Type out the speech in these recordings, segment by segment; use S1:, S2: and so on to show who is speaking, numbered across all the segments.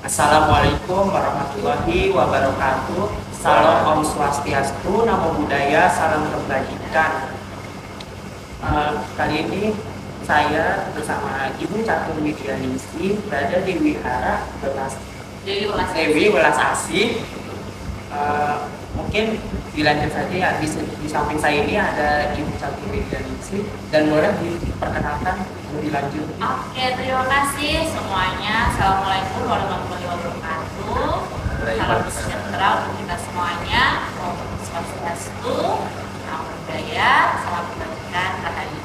S1: Assalamualaikum warahmatullahi wabarakatuh. Salam Om Swastiastu, Namo Buddhaya, salam kebajikan. Kali ini saya bersama Ibu Catur Widianingsih berada di Wihara Dewi Welas Asih. Mungkin dilanjut saja ya, di samping saya ini ada Ibu Catur Widianingsih dan boleh diperkenalkan lebih lanjut.
S2: Oke, terima kasih semuanya. Assalamualaikum warahmatullahi wabarakatuh. Salam sejahtera untuk kita semuanya. Om Swastiastu, Namo Buddhaya, salam kebajikan rahayu.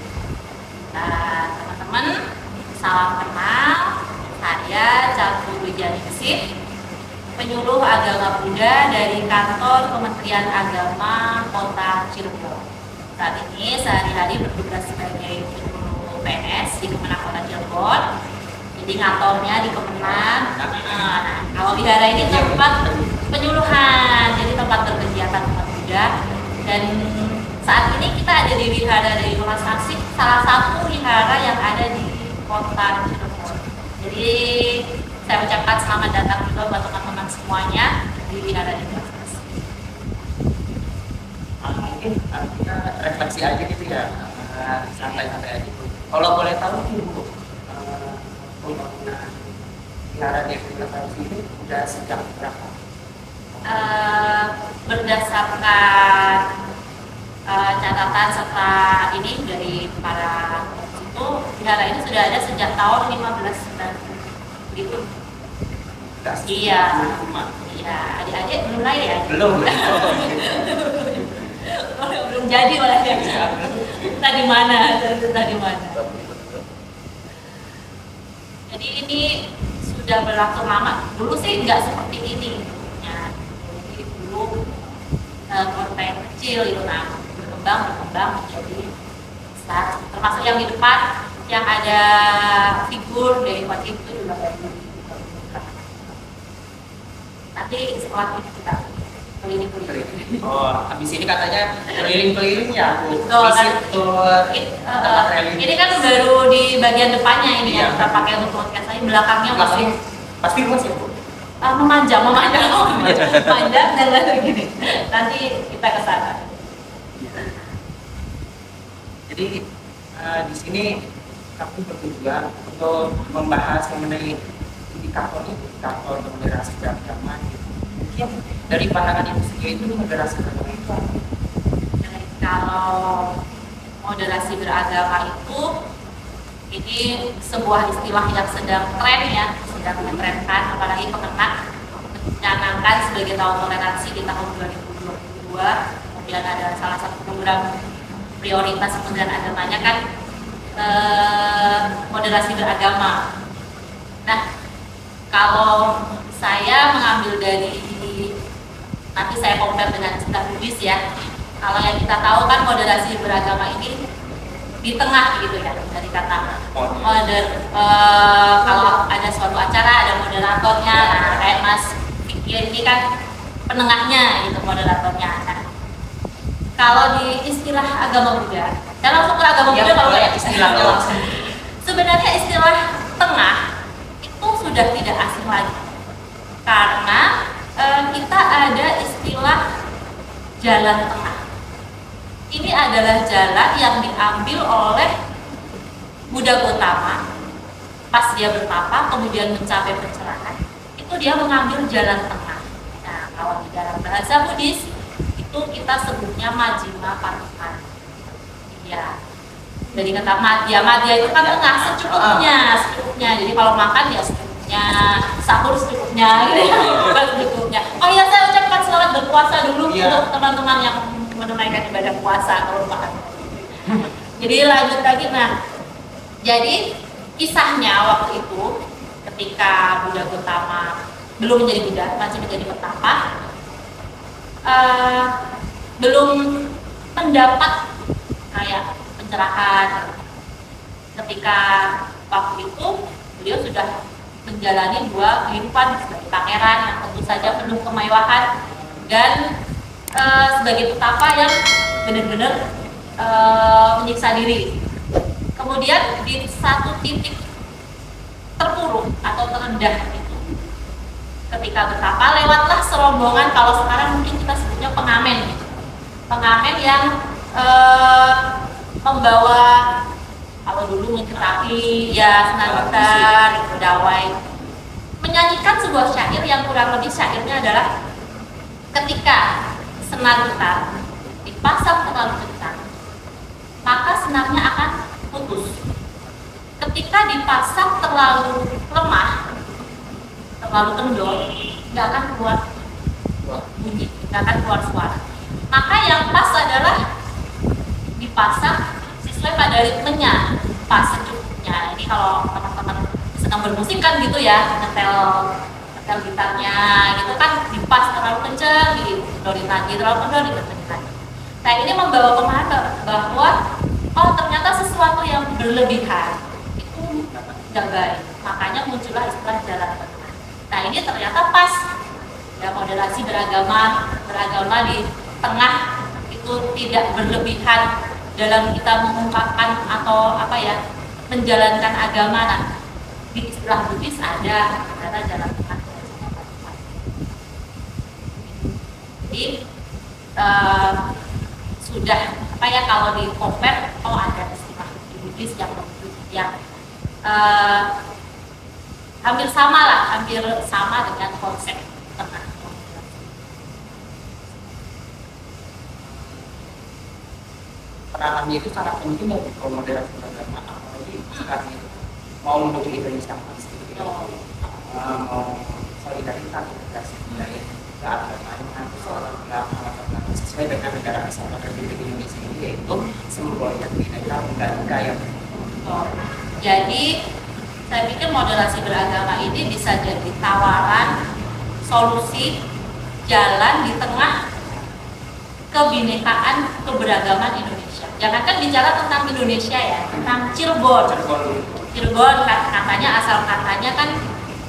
S2: Teman-teman, salam kenal. Saya Catur Widianingsih, penyuluh agama Buddha dari kantor Kementerian Agama Kota Cirebon. Saat ini sehari-hari bertugas sebagai penyuluh PNS di Kemenang Kota Cirebon. Jadi kantornya di Kemenang. Nah, kalau wihara ini tempat penyuluhan, jadi tempat berkegiatan umat Buddha. Dan saat ini kita ada di wihara dari Welas Asih, salah satu wihara yang ada di Kota Cirebon. Jadi saya ucapkan selamat datang juga buat teman-teman semuanya di wihara di Welas Asih.
S1: Mungkin kita refleksi aja gitu ya, santai-santai aja. Kalau boleh tahu Ibu, pembangunan wihara Dewi Welas Asih ini udah sejak berapa?
S2: Berdasarkan catatan serta ini dari para itu, wihara ini sudah ada sejak tahun 1590 gitu. Iya, adik-adik belum lahir ya?
S1: Belum.
S2: Belum jadi malah ya. Tadi mana? Jadi ini sudah berlangsung lama. Dulu sih nggak seperti ini. Ya, jadi dulu kota yang kecil itu, nah berkembang menjadi besar. Termasuk yang di depan yang ada figur dari Wati itu juga baru. Nanti setelah ini kita keliling-keliling.
S1: Oh, habis ini katanya keliling-keliling ya, Bu.
S2: Betul,
S1: Visit tour.
S2: ini kan baru di bagian depannya ini
S1: Iya.
S2: yang kita pakai untuk podcast ini, belakangnya masih
S1: Pasti luas ya, Bu?
S2: memanjang dan lalu gini. Nanti kita ke sana.
S1: Jadi di sini kami bertujuan untuk membahas mengenai indikator moderasi beragama. Mungkin dari pandangan Ibu sendiri itu moderasi beragama itu apa?
S2: Kalau moderasi beragama itu ini sebuah istilah yang sedang tren ya, sedang mengetrenkan, apalagi Kemenang mencanangkan sebagai tahun toleransi di tahun 2022. Kemudian ada salah satu program prioritas Kementerian Agamanya kan moderasi beragama. Nah, kalau saya mengambil dari, nanti saya compare dengan istilah Buddhis ya. Kalau yang kita tahu kan moderasi beragama ini di tengah gitu ya, dari kata kalau ada suatu acara ada moderatornya, nah, kayak Mas Fikir ini kan penengahnya itu moderatornya. Nah, kalau di istilah agama Buddha, saya langsung ke agama Buddha kalau ya istilahnya langsung. Sebenarnya istilah tengah itu sudah tidak asing lagi, karena kita ada istilah jalan tengah. Ini adalah jalan yang diambil oleh Buddha Gautama pas dia bertapa kemudian mencapai pencerahan. Itu dia mengambil jalan tengah. Nah, kalau di dalam bahasa Buddhis itu kita sebutnya Majjhima Patthana. Ya, dari kata madya itu kan tengah, secukupnya. Jadi kalau makan ya secukupnya, sahur secukupnya, gitu ya, bukan secukupnya. Oh iya, saya ucapkan selamat berpuasa dulu untuk teman-teman yang menunaikan ibadah puasa kalau makan. Jadi lanjut lagi, nah, jadi kisahnya waktu itu ketika Buddha Gautama belum menjadi Buddha, masih menjadi petapa, belum mendapat kayak pencerahan. Ketika waktu itu beliau sudah menjalani dua kehidupan sebagai pangeran yang tentu saja penuh kemewahan dan sebagai petapa yang benar-benar menyiksa diri. Kemudian di satu titik terpuruk atau terendah itu ketika betapa lewatlah serombongan, kalau sekarang mungkin kita sebutnya pengamen gitu. Pengamen yang membawa, kalau dulu mengetahui ya senang gitar, gitu, dawai, menyanyikan sebuah syair yang kurang lebih syairnya adalah ketika senar gitar dipasang terlalu kencang, maka senarnya akan putus. Ketika dipasang terlalu lemah, terlalu kendor, nggak akan keluar bunyi, nggak akan keluar suara. Maka yang pas adalah dipasang sesuai pada ritmenya, pas secukupnya. Ini kalau teman-teman sedang bermusik kan gitu ya, ngetel gitarnya gitu kan, dipas terlalu kenceng, dikendorin lagi, terlalu kendor, dikencengin lagi. Nah ini membawa pemahaman bahwa oh ternyata sesuatu yang berlebihan itu nggak baik. Makanya muncullah istilah jalan tengah. Nah ini ternyata pas ya, moderasi beragama di tengah itu tidak berlebihan dalam kita mengungkapkan atau apa ya, menjalankan agama. Nah di istilah Buddhis ada jalan tengah. Jadi sudah apa ya, kalau di compare, oh ada istilah di Buddhis yang hampir sama dengan konsep tengah.
S1: Peranannya itu sangat penting bagi moderasi beragama, apalagi sekarang itu mau menuju Indonesia emas gitu, mau solidaritas integrasi budaya keagamaan sesuai dengan negara kesatuan Republik Indonesia ini, yaitu semboyan bineka tunggal ika yang
S2: jadi saya pikir moderasi beragama ini bisa jadi tawaran solusi jalan di tengah kebinekaan keberagaman Indonesia. Jangankan bicara tentang Indonesia ya, tentang Cirebon katanya, asal katanya kan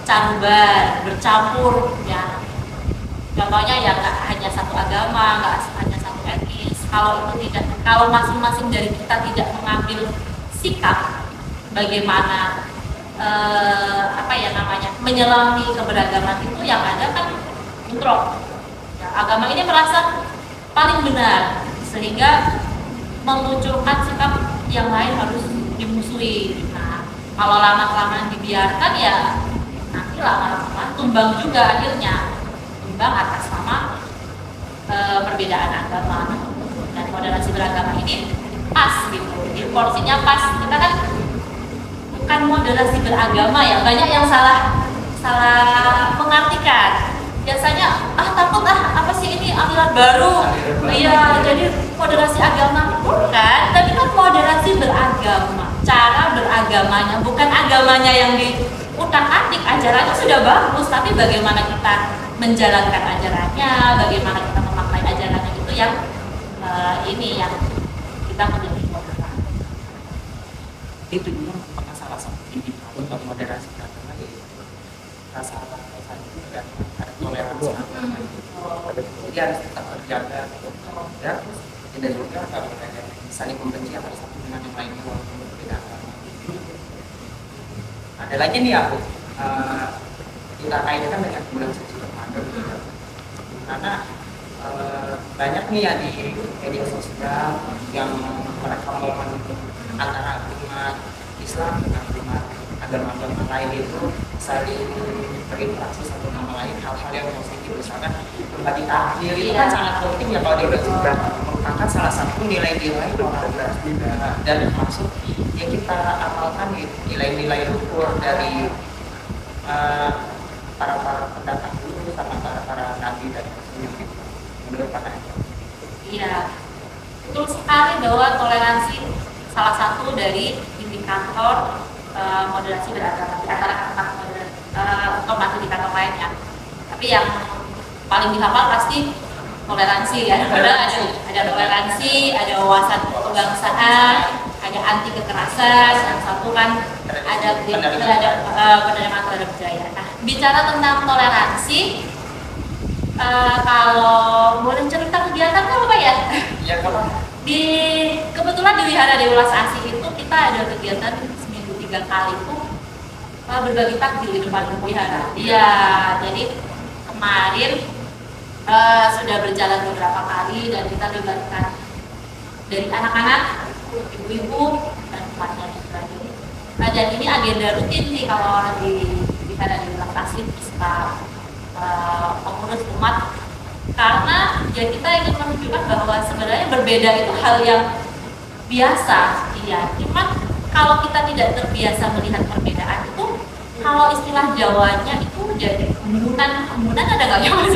S2: caruban, bercampur ya. Contohnya ya nggak hanya satu agama, nggak hanya satu etnis. Kalau masing-masing dari kita tidak mengambil sikap bagaimana menyelami keberagaman itu, yang ada kan bentrok. Ya, agama ini merasa paling benar sehingga memunculkan sikap yang lain harus dimusuhi. Nah, kalau lama-kelamaan dibiarkan ya nanti lama-lama tumbang juga akhirnya, tumbang atas nama perbedaan agama. Dan moderasi beragama ini pas gitu, jadi porsinya pas. Kita kan bukan moderasi beragama ya, banyak yang salah mengartikan. Biasanya takut apa sih ini aliran baru, iya jadi moderasi agama, bukan, tapi kan moderasi beragama, cara beragamanya, bukan agamanya yang diutak-atik. Ajarannya sudah bagus, tapi bagaimana kita menjalankan ajarannya, bagaimana kita memakai ajarannya, itu yang ini yang kita menjadi moderasi.
S1: Itu juga merupakan salah satu indikator untuk moderasi beragama, yaitu rasa dan ada toleransi. Jadi harus tetap terjaga ya, tidak juga kalau saling membenci antara satu dengan yang lainnya walaupun berbeda agama. Ada lagi nih aku kita kaitkan dengan bulan suci Ramadan, karena banyak nih ya di media sosial yang mereka momen antara umat Islam dengan umat agama-agama lain itu saling berinteraksi satu sama lain, hal-hal yang positif, misalkan berbagi takjil itu kan sangat penting ya kalau di Indonesia, merupakan salah satu nilai-nilai moralitas dan termasuk yang kita amalkan nilai-nilai luhur dari para pendatang dulu sama para nabi dan rasul. Menurut Pak Anja?
S2: Iya, betul sekali bahwa toleransi salah satu dari indikator moderasi beragama di antara kata indikator lainnya. Tapi yang paling dihafal pasti toleransi ya. Ada toleransi, ada wawasan kebangsaan, ada anti kekerasan, yang satu kan ada penerimaan terhadap budaya. Nah, bicara tentang toleransi, kalau boleh cerita kegiatan kan apa ya?
S1: Ya kalau
S2: kebetulan di Wihara Dewa Asih itu kita ada kegiatan seminggu 3 kali itu berbagi takjil di depan wihara. Iya, jadi kemarin sudah berjalan beberapa kali dan kita libatkan dari anak-anak, ibu-ibu, dan umatnya juga. Dan ini agenda rutin sih kalau kita ada di relokasi bersama pengurus umat, karena ya kita ingin menunjukkan bahwa sebenarnya berbeda itu hal yang biasa, iya. Cuma kalau kita tidak terbiasa melihat perbedaan itu, kalau istilah Jawanya itu jadi kemunan ada nggak ya mas?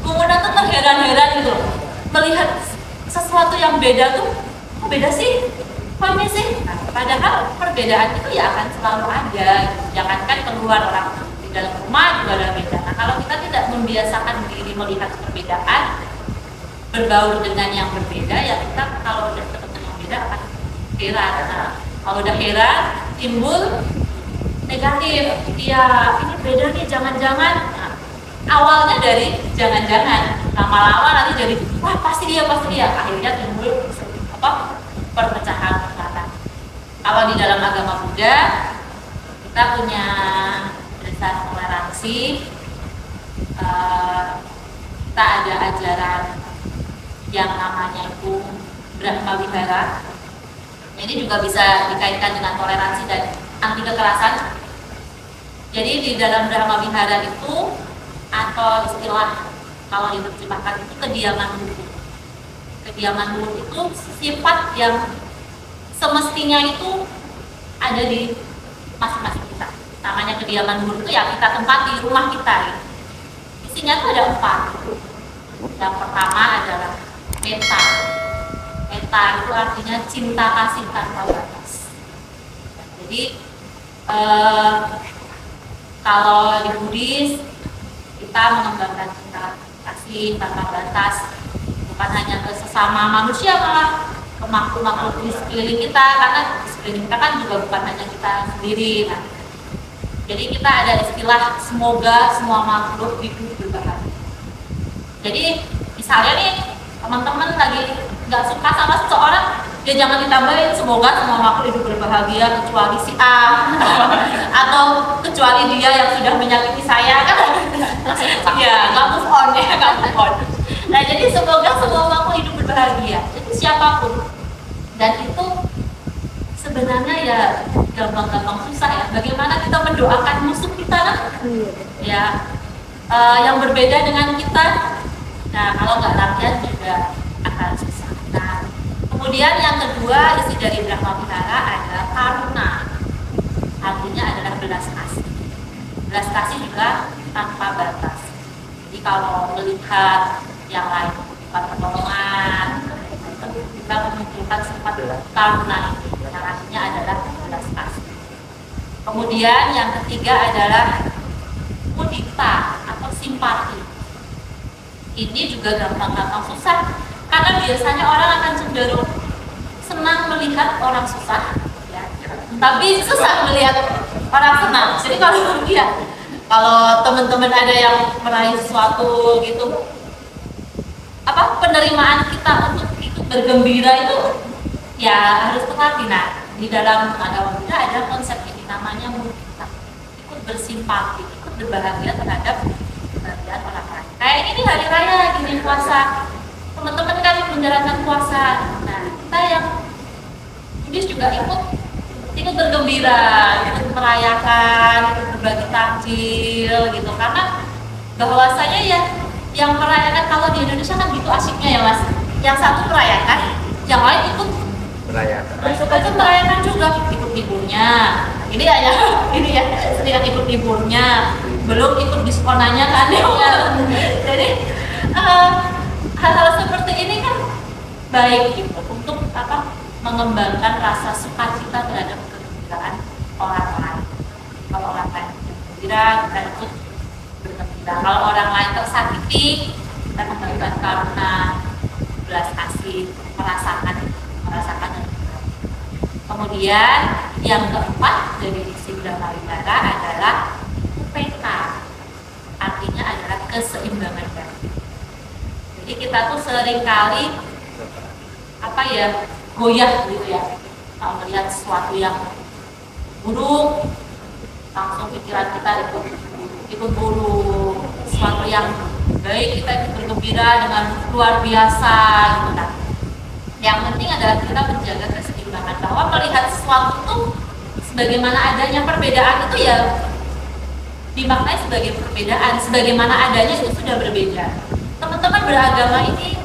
S2: Kemudian tuh terheran-heran gitu melihat sesuatu yang beda tuh, kok beda sih? Kok ini sih? Nah, padahal perbedaan itu ya akan selalu ada. Jangankan keluar, orang di dalam rumah juga ada beda. Nah, kalau kita tidak membiasakan diri melihat perbedaan, berbaur dengan yang berbeda, ya kita kalau udah ketemu yang beda akan heran. Nah, kalau udah heran, timbul negatif. Ya ini beda nih, jangan-jangan. Nah, awalnya dari jangan-jangan, lama-lama nanti jadi wah pasti dia, akhirnya timbul perpecahan. Kalau di dalam agama Buddha kita punya dasar toleransi, kita ada ajaran yang namanya itu Brahma Vihara. Ini juga bisa dikaitkan dengan toleransi dan anti kekerasan. Jadi di dalam Brahma Vihara itu, atau istilah kalau diterjemahkan itu kediaman luhur. Kediaman luhur itu sifat yang semestinya itu ada di masing-masing kita. Namanya kediaman luhur itu ya kita tempati rumah kita. Isinya itu ada 4. Yang pertama adalah metta. Metta itu artinya cinta kasih tanpa batas. Jadi kalau di Buddhis kita mengembangkan cinta kasih tanpa batas, bukan hanya ke sesama manusia, malah ke makhluk-makhluk di sekeliling kita, karena di sekeliling kita kan juga bukan hanya kita sendiri. Nah, jadi kita ada istilah semoga semua makhluk hidup berbahagia. Jadi misalnya nih teman-teman lagi nggak suka sama seseorang, ya jangan ditambahin semoga semua makhluk hidup berbahagia kecuali si A atau kecuali dia yang sudah menyakiti saya, kan ya nggak move on ya, nggak move on. Nah jadi semoga semua makhluk hidup berbahagia, jadi siapapun. Dan itu sebenarnya ya gampang-gampang susah ya. Bagaimana kita mendoakan musuh kita, kan? Ya yang berbeda dengan kita. Nah kalau nggak latihan juga akan susah. Nah kemudian yang kedua isi dari Brahma Vihara adalah karuna. Artinya adalah belas kasih. Belas kasih juga tanpa batas. Jadi kalau melihat yang lain membutuhkan pertolongan, kita menunjukkan sifat karuna ini, yang artinya adalah belas kasih. Kemudian yang ketiga adalah mudita atau simpati. Ini juga gampang-gampang susah, karena biasanya orang akan cenderung senang melihat orang susah, ya. Tapi susah melihat orang senang. Jadi kalau teman-teman ada yang meraih sesuatu gitu, penerimaan kita untuk ikut bergembira itu ya harus terlatih. Nah di dalam agama Buddha ada konsep ini namanya mudita, ikut bersimpati, ikut berbahagia terhadap kebahagiaan orang lain. Kayak ini hari raya gini, puasa, teman-teman kan menjalankan puasa. Nah kita yang Buddhis juga ikut bergembira, ikut merayakan, ikut berbagi takjil gitu, karena bahwasanya ya yang merayakan, kalau di Indonesia kan gitu asiknya ya mas, yang satu merayakan, yang lain ikut merayakan juga, ikut liburnya. Ini ya sedikit ikut liburnya, belum ikut diskonannya kan ya. Jadi hal-hal seperti ini kan baik gitu untuk mengembangkan rasa sukacita terhadap kegembiraan orang lain. Kalau orang lain bergembira, kita ikut bergembira. Kalau orang lain tersakiti, kita memberikan karuna, belas kasih, merasakan. Kemudian yang keempat dari isi Brahma Vihara adalah upeka, artinya adalah keseimbangan batin. Jadi kita tuh seringkali goyah gitu ya, kalau melihat sesuatu yang buruk, langsung pikiran kita ikut buruk, sesuatu yang baik, kita ikut bergembira dengan luar biasa gitu kan. Yang penting adalah kita menjaga keseimbangan, bahwa melihat sesuatu itu sebagaimana adanya. Perbedaan itu ya dimaknai sebagai perbedaan, sebagaimana adanya itu sudah berbeda. Teman-teman beragama ini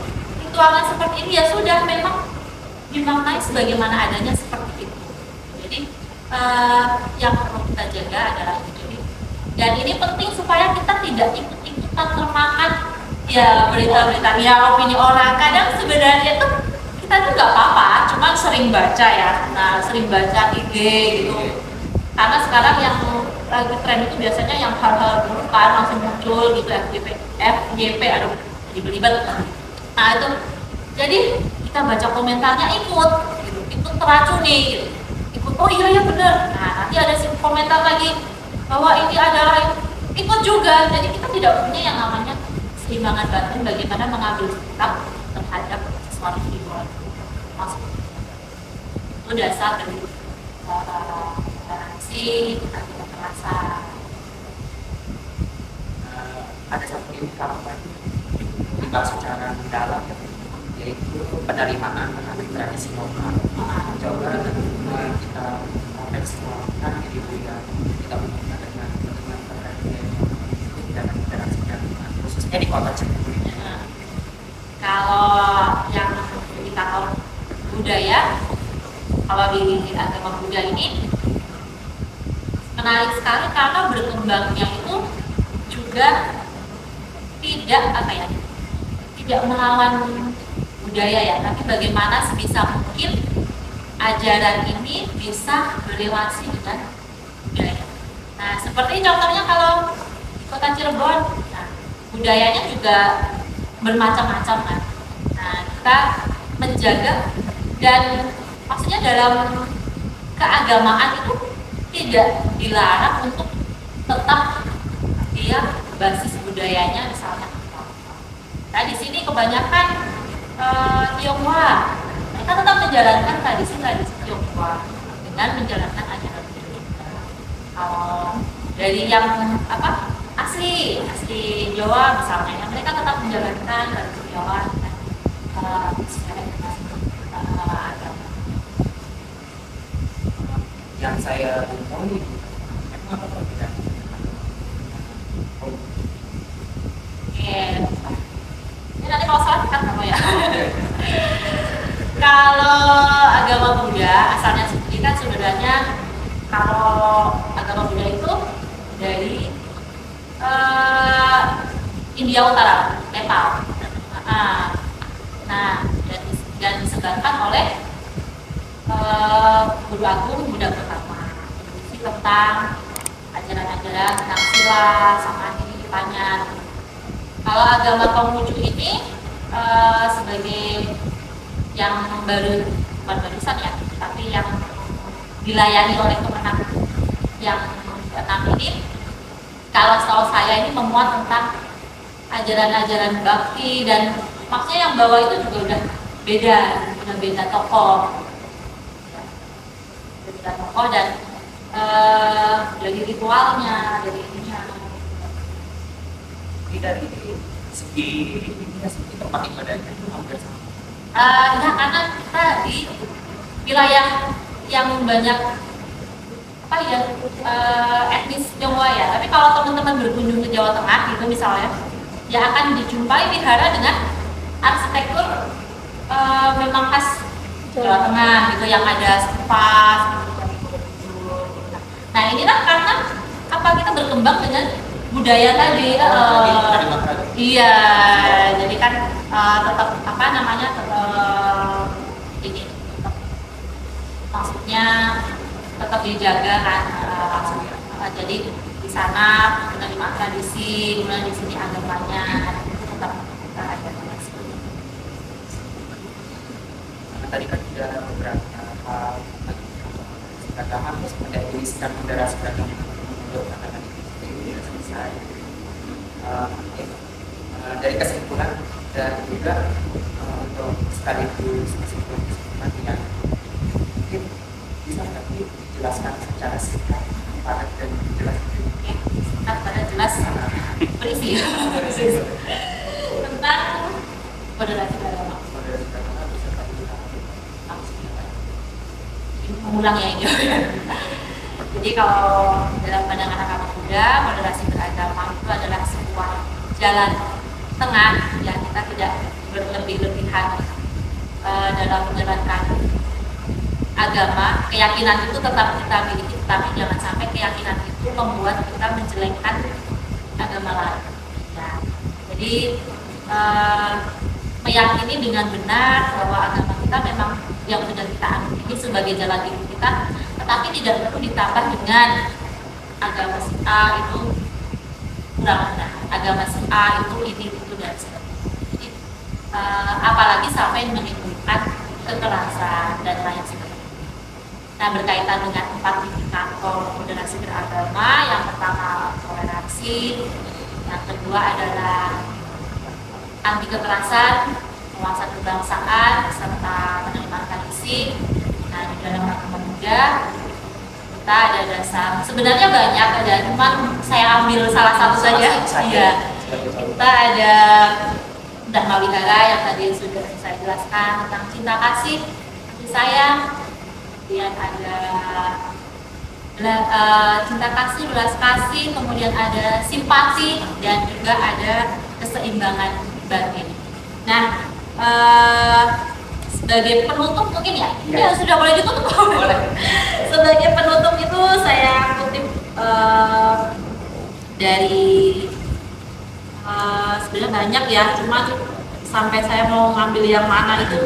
S2: ritualnya seperti ini ya sudah, memang dimaknai sebagaimana adanya seperti itu. Jadi yang perlu kita jaga adalah itu. Dan ini penting supaya kita tidak ikut-ikutan termakan ya berita-berita, ya opini orang. Kadang sebenarnya tuh kita tuh nggak apa-apa, cuma sering baca ya. Nah, sering baca IG gitu. Karena sekarang yang lagi tren itu biasanya yang hal-hal buruk kan langsung muncul gitu, FYP, aduh jadi belibet. Nah itu, jadi kita baca komentarnya ikut teracuni gitu. Ikut, oh iya bener. Nah nanti ada komentar lagi bahwa ini adalah ikut juga. Jadi kita tidak punya yang namanya keseimbangan batin, bagaimana mengambil sikap terhadap sesuatu di luar masuk. Itu dasar dari toleransi, kita tidak merasa.
S1: Ada satu indikator lagi dibahas secara mendalam, yaitu penerimaan terhadap tradisi lokal. Coba kita kontekstualkan jadi budaya kita menggunakan dengan terkait interaksi khususnya di kota Cirebon.
S2: Kalau yang indikator budaya, kalau di agama Buddha ini menarik sekali karena berkembangnya itu juga tidak melawan budaya ya, tapi bagaimana sebisa mungkin ajaran ini bisa berrelasi dengan budaya. Nah, seperti contohnya kalau di kota Cirebon, nah, budayanya juga bermacam-macam kan. Nah, kita menjaga, dan maksudnya dalam keagamaan itu tidak dilarang untuk tetap dia basis budayanya misalnya. Nah di sini kebanyakan Tionghoa, mereka tetap menjalankan tradisi-tradisi Tionghoa dengan menjalankan ajaran Buddha. Kalau dari yang asli Jawa misalnya, mereka tetap menjalankan tradisi Jawa dengan agama.
S1: Yang saya tahu memang apa perbedaan?
S2: Ini nanti kalau salah kan kamu ya. Kalau agama Buddha asalnya sendiri kan sebenarnya, kalau agama Buddha itu dari India Utara, Nepal. Nah, dan disebarkan oleh Guru Agung Buddha pertama. Ini tentang ajaran-ajaran tentang sila, samadhi, panjang. Kalau agama Konghucu ini sebagai yang bukan barusan ya, tapi yang dilayani oleh Kemenang yang keenam ini, kalau setahu saya ini memuat tentang ajaran-ajaran bakti, dan maksudnya yang bawah itu juga udah beda tokoh, dan dari ritualnya, dari ininya.
S1: Dari segi tempat ibadahnya itu hampir sama.
S2: Ya karena kita di wilayah yang banyak etnis Tionghoa ya. Tapi kalau teman-teman berkunjung ke Jawa Tengah gitu misalnya, ya akan dijumpai wihara dengan arsitektur memang khas Jawa Tengah gitu, yang ada stupa. Nah inilah karena kita berkembang dengan budaya tadi. Iya, jadi kan tetap ini maksudnya tetap dijaga kan. Jadi di sana menerima tradisi, kemudian di sini agamanya tetap kita ajarkan.
S1: Tadi kan sudah beberapa hal agama seperti tuliskan moderasi agama untuk katakan itu selesai. Dari kesimpulan dan juga untuk sekaligus kesimpulan yang mungkin bisa tapi dijelaskan secara singkat, padat dan jelas.
S2: Pada jelas berisi revisi tentang moderasi beragama. Mengulang ya ini. Jadi kalau dalam pandangan agama Buddha, moderasi beragama itu adalah sebuah jalan tengah yang kita tidak berlebih-lebihan dalam menjalankan agama. Keyakinan itu tetap kita miliki, tapi jangan sampai keyakinan itu membuat kita menjelekkan agama lain. Ya. Jadi meyakini dengan benar bahwa agama kita memang yang sudah kita ambil ini sebagai jalan hidup kita, tetapi tidak perlu ditambah dengan agama si A itu kurang benar, agama si A itu ini itu dan sebagainya. Jadi apalagi sampai menimbulkan kekerasan dan lain sebagainya. Nah, berkaitan dengan 4 indikator moderasi beragama, yang pertama toleransi, yang kedua adalah anti kekerasan, penguasaan kebangsaan, serta menerima tradisi. Nah, di dalam agama Buddha kita ada dasar, sebenarnya banyak ada, cuman saya ambil salah satu saja. Iya, kita ada Dharma Wihara yang tadi sudah saya jelaskan tentang cinta kasih, kasih sayang. Kemudian ada cinta kasih, belas kasih, kemudian ada simpati, dan juga ada keseimbangan batin. Nah, sebagai penutup mungkin ya, ya sudah boleh ditutup. Boleh. Sebagai penutup itu saya kutip dari sebenarnya banyak ya, cuma sampai saya mau ngambil yang mana itu,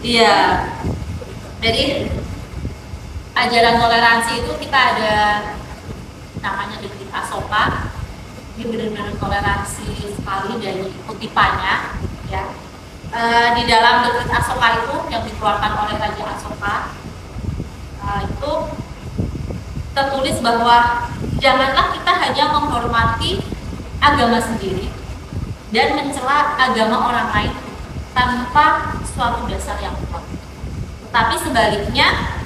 S2: iya. Jadi ajaran toleransi itu kita ada namanya Detik Asoka. Ini benar-benar toleransi sekali dari kutipannya, ya. Di dalam Detik Asoka itu yang dikeluarkan oleh Raja Asoka itu tertulis bahwa janganlah kita hanya menghormati agama sendiri dan mencela agama orang lain tanpa suatu dasar yang kuat, tetapi sebaliknya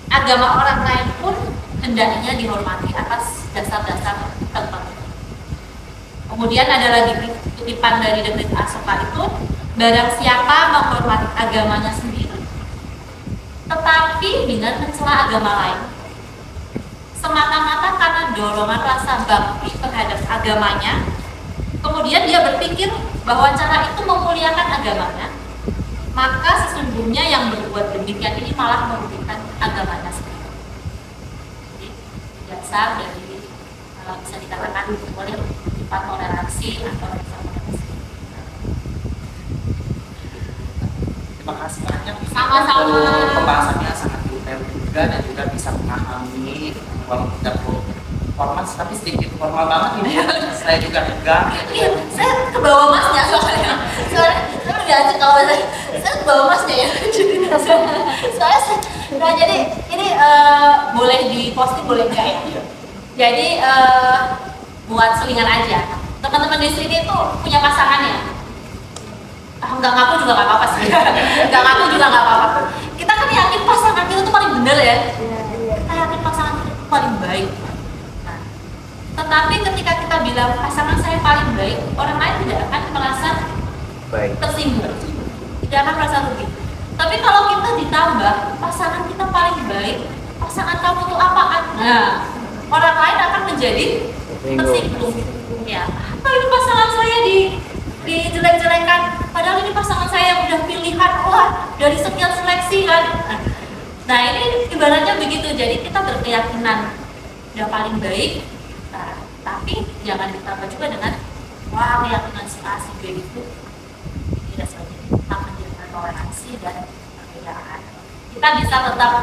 S2: agama orang lain pun hendaknya dihormati atas dasar-dasar tertentu. Kemudian ada lagi kutipan dari Detik Asoka itu, barang siapa menghormati agamanya sendiri tetapi dengan mencela agama lain semata-mata karena dorongan rasa bakti terhadap agamanya, kemudian dia berpikir bahwa cara itu memuliakan agamanya, maka sesungguhnya yang berbuat demikian ini malah merugikan agamanya sendiri. Jadi dasar dari bisa dikatakan boleh sifat toleransi atau rasa toleransi.
S1: Terima kasih banyak.
S2: Sama-sama.
S1: Pembahasannya sangat detail juga dan juga bisa memahami bahwa kita formal, tapi sedikit formal banget ini. Saya juga tegang.
S2: Iya, saya ke bawah masnya soalnya udah aja kalau saya ke bawah masnya ya. Soalnya nah jadi ini boleh diposting boleh enggak ya?
S1: Iya.
S2: Jadi buat selingan aja. Teman-teman di sini tuh punya pasangan ya? Enggak ngaku juga nggak apa-apa sih. Enggak ngaku juga nggak apa-apa. Kita kan yakin pasangan kita tuh paling bener ya. Kita yakin pasangan kita tuh paling baik. Nah, tetapi ketika kita bilang pasangan saya paling baik, orang lain tidak akan merasa tersinggung, tidak akan merasa rugi. Tapi kalau kita ditambah pasangan kita paling baik, pasangan kamu tuh apaan? Nah, orang lain akan menjadi tersinggung. Ya, apa ini pasangan saya dijelek-jelekan? Padahal ini pasangan saya yang udah pilihan, wah dari sekian seleksi kan. Nah ini ibaratnya begitu, jadi kita berkeyakinan udah paling baik, nah, tapi jangan ditambah juga dengan wah keyakinan si A si B itu tidak seperti itu. Kita menjaga toleransi dan perbedaan. Kita bisa tetap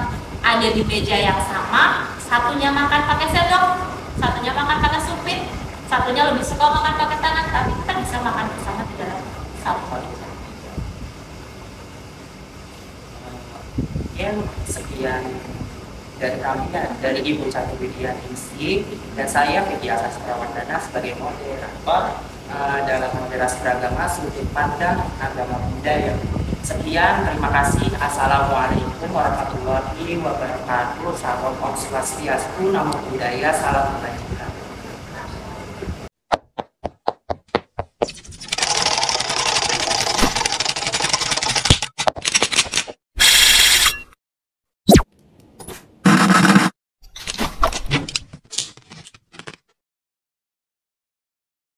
S2: ada di meja yang sama, satunya makan pakai sendok, satunya makan pakai supit, satunya lebih suka makan pakai tangan, tapi kita bisa makan bersama di dalam satu meja.
S1: Sekian dari kami ya, dari Ibu Cati Widya Ningsih dan saya Vidya Sastrawardana sebagai moderator dalam moderasi beragama sudut pandang agama Buddha. Sekian, terima kasih. Assalamualaikum warahmatullahi wabarakatuh. Salam Om Swastiastu, Namo Buddhaya, salam kebajikan.